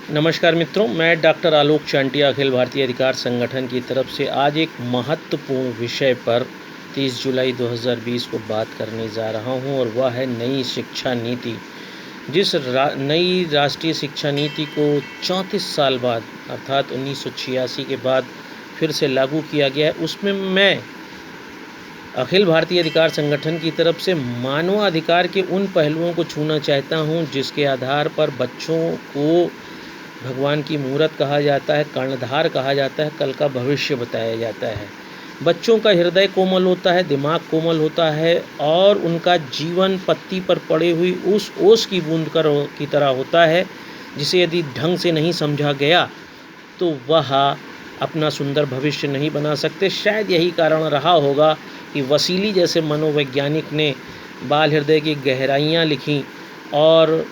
नमस्कार मित्रों, मैं डॉक्टर आलोक चांटिया अखिल भारतीय अधिकार संगठन की तरफ से आज एक महत्वपूर्ण विषय पर 30 जुलाई 2020 को बात करने जा रहा हूं और वह है नई शिक्षा नीति। जिस नई राष्ट्रीय शिक्षा नीति को 34 साल बाद अर्थात 1986 के बाद फिर से लागू किया गया है, उसमें मैं अखिल भारतीय अधिकार संगठन की तरफ से मानवाधिकार के उन पहलुओं को छूना चाहता हूं जिसके आधार पर बच्चों को भगवान की मूरत कहा जाता है, कर्णधार कहा जाता है, कल का भविष्य बताया जाता है। बच्चों का हृदय कोमल होता है, दिमाग कोमल होता है और उनका जीवन पत्ती पर पड़ी हुई उस ओस की बूंद की तरह होता है, जिसे यदि ढंग से नहीं समझा गया तो वह अपना सुंदर भविष्य नहीं बना सकते। शायद यही कारण रहा होगा कि वसीली जैसे मनोवैज्ञानिक ने बाल हृदय की गहराइयाँ लिखीं और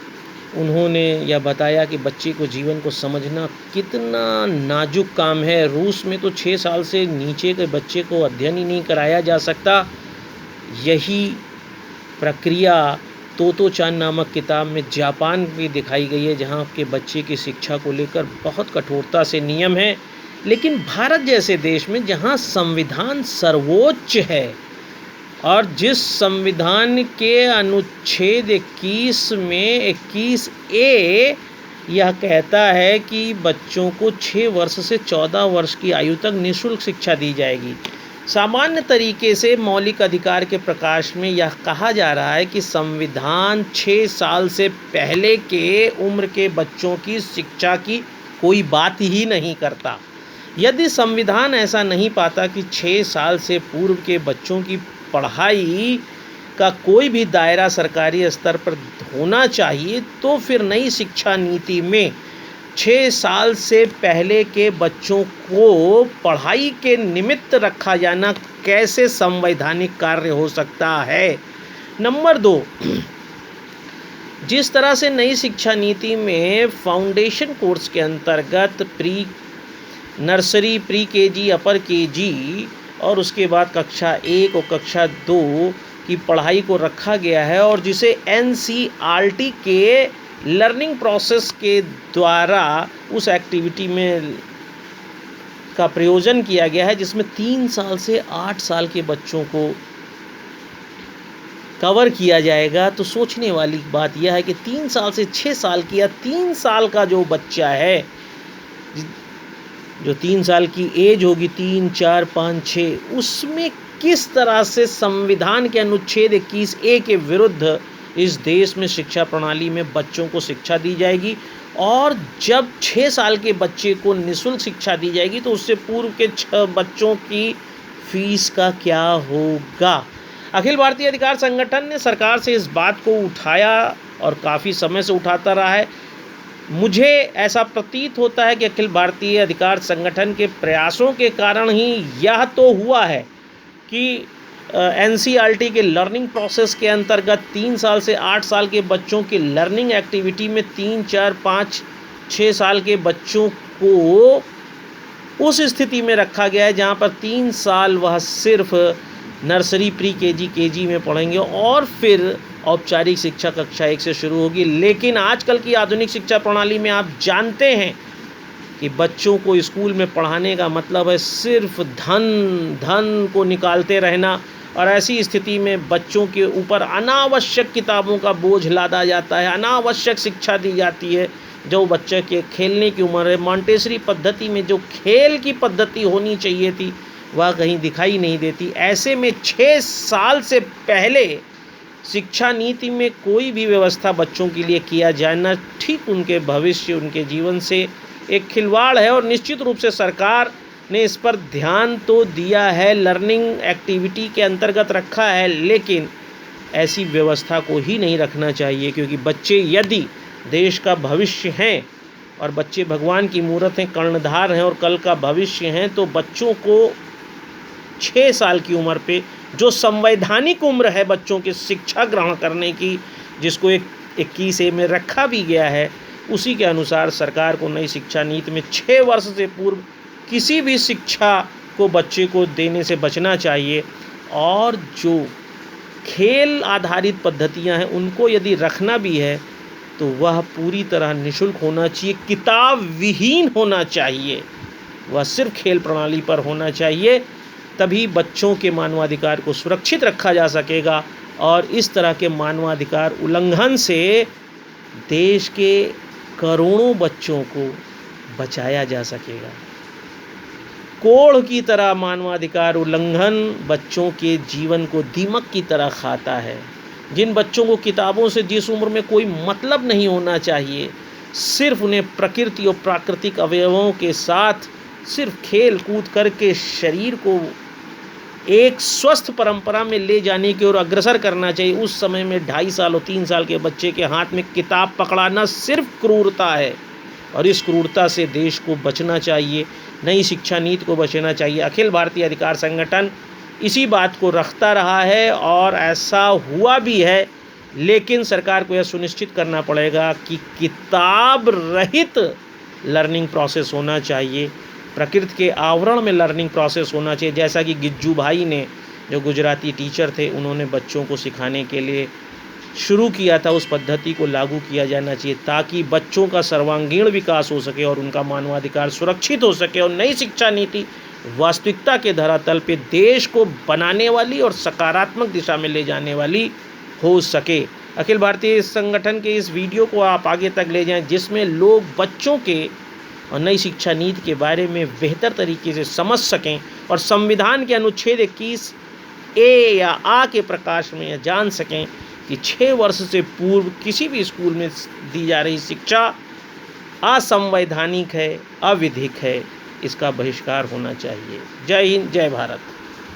उन्होंने यह बताया कि बच्चे को जीवन को समझना कितना नाजुक काम है। रूस में तो 6 साल से नीचे के बच्चे को अध्ययन ही नहीं कराया जा सकता। यही प्रक्रिया तोतो चान नामक किताब में जापान में दिखाई गई है, जहाँ के बच्चे की शिक्षा को लेकर बहुत कठोरता से नियम है। लेकिन भारत जैसे देश में जहाँ संविधान सर्वोच्च है और जिस संविधान के अनुच्छेद 21 में 21A यह कहता है कि बच्चों को 6 वर्ष से 14 वर्ष की आयु तक निःशुल्क शिक्षा दी जाएगी। सामान्य तरीके से मौलिक अधिकार के प्रकाश में यह कहा जा रहा है कि संविधान 6 साल से पहले के उम्र के बच्चों की शिक्षा की कोई बात ही नहीं करता। यदि संविधान ऐसा नहीं पाता कि 6 साल से पूर्व के बच्चों की पढ़ाई का कोई भी दायरा सरकारी स्तर पर होना चाहिए, तो फिर नई शिक्षा नीति में 6 साल से पहले के बच्चों को पढ़ाई के निमित्त रखा जाना कैसे संवैधानिक कार्य हो सकता है। नंबर 2, जिस तरह से नई शिक्षा नीति में फाउंडेशन कोर्स के अंतर्गत नर्सरी, प्री केजी, अपर केजी और उसके बाद कक्षा 1 और कक्षा 2 की पढ़ाई को रखा गया है और जिसे NCERT के लर्निंग प्रोसेस के द्वारा उस एक्टिविटी में का प्रयोजन किया गया है, जिसमें 3 साल से 8 साल के बच्चों को कवर किया जाएगा, तो सोचने वाली बात यह है कि 3 साल से 6 साल की या 3 साल का जो बच्चा है, जो 3 साल की एज होगी, 3, 4, 5, 6, उसमें किस तरह से संविधान के अनुच्छेद 21A के विरुद्ध इस देश में शिक्षा प्रणाली में बच्चों को शिक्षा दी जाएगी। और जब 6 साल के बच्चे को निःशुल्क शिक्षा दी जाएगी तो उससे पूर्व के 6 बच्चों की फीस का क्या होगा। अखिल भारतीय अधिकार संगठन ने सरकार से इस बात को उठाया और काफ़ी समय से उठाता रहा है। मुझे ऐसा प्रतीत होता है कि अखिल भारतीय अधिकार संगठन के प्रयासों के कारण ही यह तो हुआ है कि NCERT के लर्निंग प्रोसेस के अंतर्गत 3 साल से 8 साल के बच्चों की लर्निंग एक्टिविटी में 3, 4, 5, 6 साल के बच्चों को उस स्थिति में रखा गया है जहां पर 3 साल वह सिर्फ नर्सरी, प्री केजी, केजी में पढ़ेंगे और फिर औपचारिक शिक्षा कक्षा 1 से शुरू होगी। लेकिन आजकल की आधुनिक शिक्षा प्रणाली में आप जानते हैं कि बच्चों को स्कूल में पढ़ाने का मतलब है सिर्फ धन को निकालते रहना, और ऐसी स्थिति में बच्चों के ऊपर अनावश्यक किताबों का बोझ लादा जाता है, अनावश्यक शिक्षा दी जाती है। जो बच्चे के खेलने की उम्र है, मॉन्टेसरी पद्धति में जो खेल की पद्धति होनी चाहिए थी वह कहीं दिखाई नहीं देती। ऐसे में 6 साल से पहले शिक्षा नीति में कोई भी व्यवस्था बच्चों के लिए किया जाना ठीक उनके भविष्य, उनके जीवन से एक खिलवाड़ है। और निश्चित रूप से सरकार ने इस पर ध्यान तो दिया है, लर्निंग एक्टिविटी के अंतर्गत रखा है, लेकिन ऐसी व्यवस्था को ही नहीं रखना चाहिए, क्योंकि बच्चे यदि देश का भविष्य हैं और बच्चे भगवान की मूरत हैं, कर्णधार हैं और कल का भविष्य हैं, तो बच्चों को 6 साल की उम्र पे जो संवैधानिक उम्र है बच्चों की शिक्षा ग्रहण करने की, जिसको 21A में रखा भी गया है, उसी के अनुसार सरकार को नई शिक्षा नीति में 6 वर्ष से पूर्व किसी भी शिक्षा को बच्चे को देने से बचना चाहिए। और जो खेल आधारित पद्धतियां हैं उनको यदि रखना भी है तो वह पूरी तरह निःशुल्क होना चाहिए, किताब विहीन होना चाहिए, वह सिर्फ खेल प्रणाली पर होना चाहिए। तभी बच्चों के मानवाधिकार को सुरक्षित रखा जा सकेगा और इस तरह के मानवाधिकार उल्लंघन से देश के करोड़ों बच्चों को बचाया जा सकेगा। कोढ़ की तरह मानवाधिकार उल्लंघन बच्चों के जीवन को दीमक की तरह खाता है। जिन बच्चों को किताबों से जिस उम्र में कोई मतलब नहीं होना चाहिए, सिर्फ उन्हें प्रकृति और प्राकृतिक अवयवों के साथ सिर्फ खेल कूद करके शरीर को एक स्वस्थ परंपरा में ले जाने की ओर अग्रसर करना चाहिए। उस समय में 2.5 साल और 3 साल के बच्चे के हाथ में किताब पकड़ाना सिर्फ क्रूरता है और इस क्रूरता से देश को बचना चाहिए, नई शिक्षा नीति को बचना चाहिए। अखिल भारतीय अधिकार संगठन इसी बात को रखता रहा है और ऐसा हुआ भी है, लेकिन सरकार को यह सुनिश्चित करना पड़ेगा कि किताब रहित लर्निंग प्रोसेस होना चाहिए, प्रकृति के आवरण में लर्निंग प्रोसेस होना चाहिए। जैसा कि गिज्जू भाई ने, जो गुजराती टीचर थे, उन्होंने बच्चों को सिखाने के लिए शुरू किया था, उस पद्धति को लागू किया जाना चाहिए ताकि बच्चों का सर्वांगीण विकास हो सके और उनका मानवाधिकार सुरक्षित हो सके और नई शिक्षा नीति वास्तविकता के धरातल पे देश को बनाने वाली और सकारात्मक दिशा में ले जाने वाली हो सके। अखिल भारतीय संगठन के इस वीडियो को आप आगे तक ले जाएं, जिसमें लोग बच्चों के और नई शिक्षा नीति के बारे में बेहतर तरीके से समझ सकें और संविधान के अनुच्छेद 21 ए या आ के प्रकाश में यह जान सकें कि 6 वर्ष से पूर्व किसी भी स्कूल में दी जा रही शिक्षा असंवैधानिक है, अविधिक है, इसका बहिष्कार होना चाहिए। जय हिंद, जय भारत।